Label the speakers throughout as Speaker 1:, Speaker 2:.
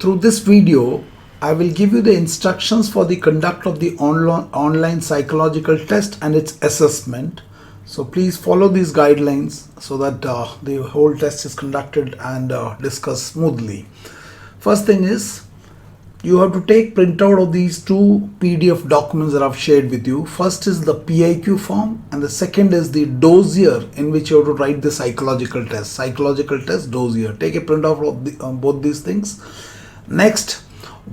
Speaker 1: Through this video, I will give you the instructions for the conduct of the online psychological test and its assessment. So please follow these guidelines so that the whole test is conducted and discussed smoothly. First thing is, you have to take printout of these two PDF documents that I've shared with you. First is the PIQ form and the second is the dossier in which you have to write the psychological test. Psychological test dossier. Take a printout of both these things. Next,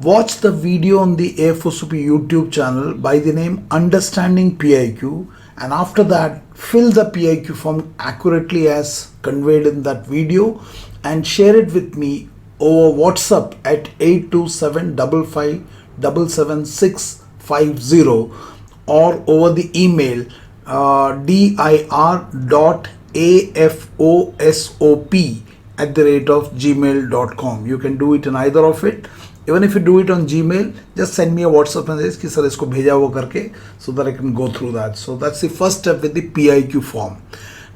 Speaker 1: watch the video on the AFOSOP YouTube channel by the name Understanding PIQ, and after that fill the PIQ form accurately as conveyed in that video and share it with me over WhatsApp at 82755777650 or over the email dir.afosop@gmail.com. You can do it in either of it. Even if you do it on Gmail, just send me a WhatsApp message कि sir इसको भेजा वो करके, so that I can go through that. So that's the first step with the PIQ form.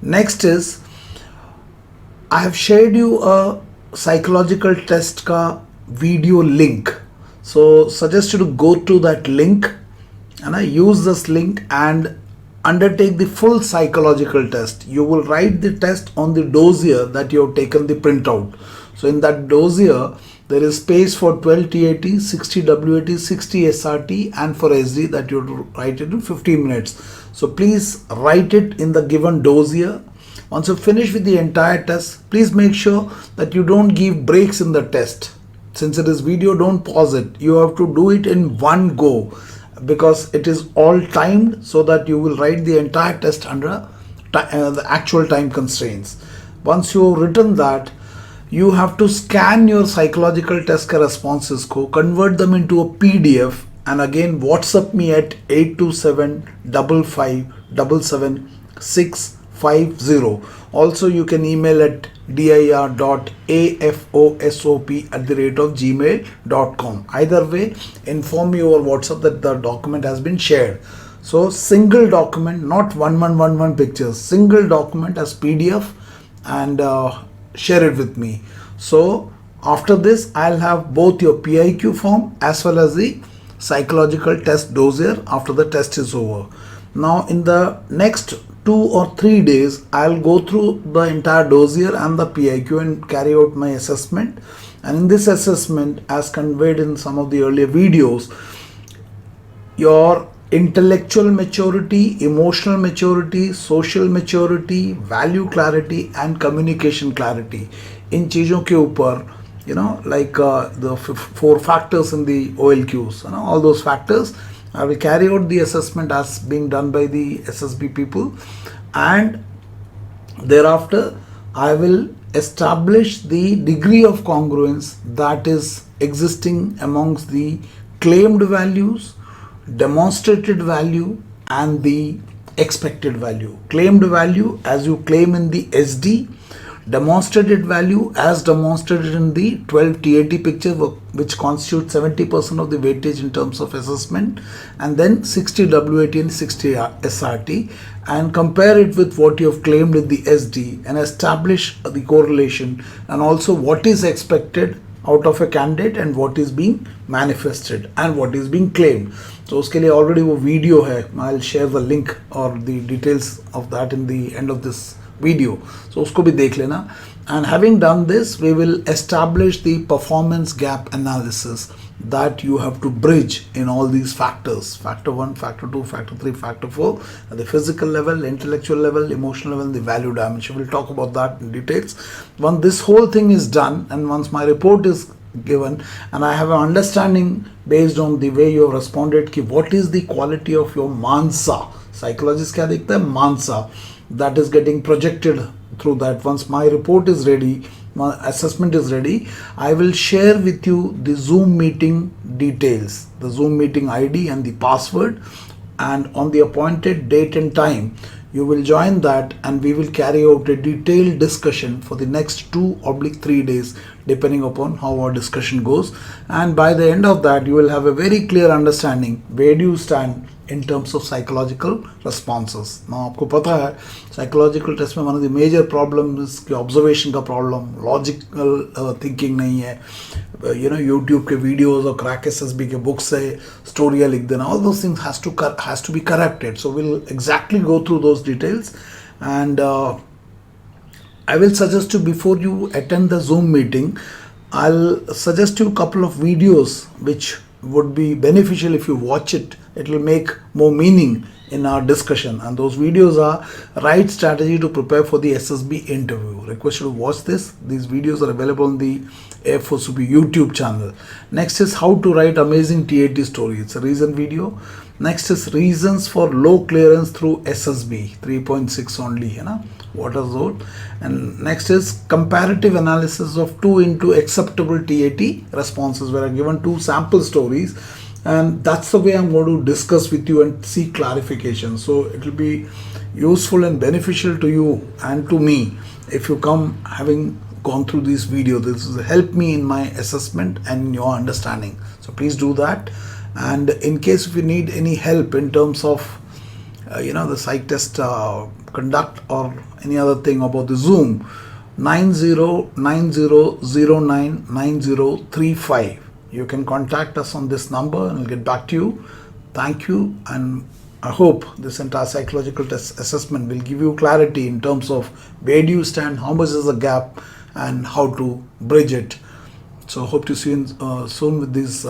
Speaker 1: Next is, I have shared you a psychological test का video link. So suggest you to go to that link and I use this link and undertake the full psychological test. You will write the test on the dossier that you have taken the printout. So in that dossier, there is space for 12 TAT, 60 WAT, 60 SRT, and for SD that you have to write it in 15 minutes. So please write it in the given dossier. Once you finish with the entire test, please make sure that you don't give breaks in the test. Since it is video, don't pause it. You have to do it in one go because it is all timed so that you will write the entire test under the actual time constraints. Once you have written that, you have to scan your psychological test responses, convert them into a PDF, and again WhatsApp me at 82755777650. Also, you can email at dir.afosop@gmail.com. Either way, inform me over WhatsApp that the document has been shared. So single document, not one pictures, single document as PDF, and share it with me. So after this, I'll have both your PIQ form as well as the psychological test dossier after the test is over. Now in the next 2 or 3 days, I'll go through the entire dossier and the PIQ and carry out my assessment. And in this assessment, as conveyed in some of the earlier videos, your intellectual maturity, emotional maturity, social maturity, value clarity and communication clarity, इन चीज़ों के ऊपर, like the 4 factors in the OLQs, all those factors, I will carry out the assessment as being done by the SSB people, and thereafter I will establish the degree of congruence that is existing amongst the claimed values, demonstrated value and the expected value. Claimed value as you claim in the SD, demonstrated value as demonstrated in the 12 TAT picture, which constitutes 70% of the weightage in terms of assessment, and then 60 WAT and 60 SRT, and compare it with what you have claimed in the SD and establish the correlation, and also what is expected out of a candidate and what is being manifested and what is being claimed. So उसके लिए already वो video है, I'll share the link or the details of that in the end of this video, so उसको भी देख लेना. And having done this, we will establish the performance gap analysis that you have to bridge in all these factors: factor 1, factor 2, factor 3, factor 4, at the physical level, intellectual level, emotional level, the value dimension. We'll talk about that in details. Once this whole thing is done and once my report is given and I have an understanding based on the way you have responded कि what is the quality of your mansa, psychologist क्या देखता है, mansa, that is getting projected through that. Once my report is ready, my assessment is ready, I will share with you the Zoom meeting details, the Zoom meeting ID and the password, and on the appointed date and time you will join that and we will carry out a detailed discussion for the next 2 or 3 days depending upon how our discussion goes. And by the end of that, you will have a very clear understanding where do you stand in terms of psychological responses. Now आपको पता है psychological test में one of the major problems कि observation का problem, logical thinking नहीं है, YouTube के videos और crack SSB के books से story लिख देना, all those things has to be corrected. So we'll exactly go through those details, and I will suggest you, before you attend the Zoom meeting, I'll suggest you a couple of videos which would be beneficial. If you watch it, it will make more meaning in our discussion, and those videos are right strategy to prepare for the SSB interview. Request you to watch this. These videos are available on the AFOSOP YouTube channel. Next is how to write amazing TAT story. It's a reason video. Next is reasons for low clearance through SSB 3.6 only, what is that? And next is comparative analysis of 2 into acceptable TAT responses, where I'm given 2 sample stories, and that's the way I'm going to discuss with you and seek clarification. So it will be useful and beneficial to you and to me if you come having gone through this video. This will help me in my assessment and in your understanding. So please do that. And in case if you need any help in terms of the psych test conduct or any other thing about the Zoom, 9090099035. You can contact us on this number and we'll get back to you. Thank you, and I hope this entire psychological test assessment will give you clarity in terms of where do you stand, how much is the gap, and how to bridge it. So hope to see you soon with these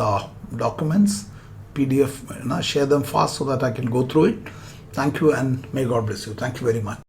Speaker 1: documents, PDF. Share them fast so that I can go through it. Thank you, and may God bless you. Thank you very much.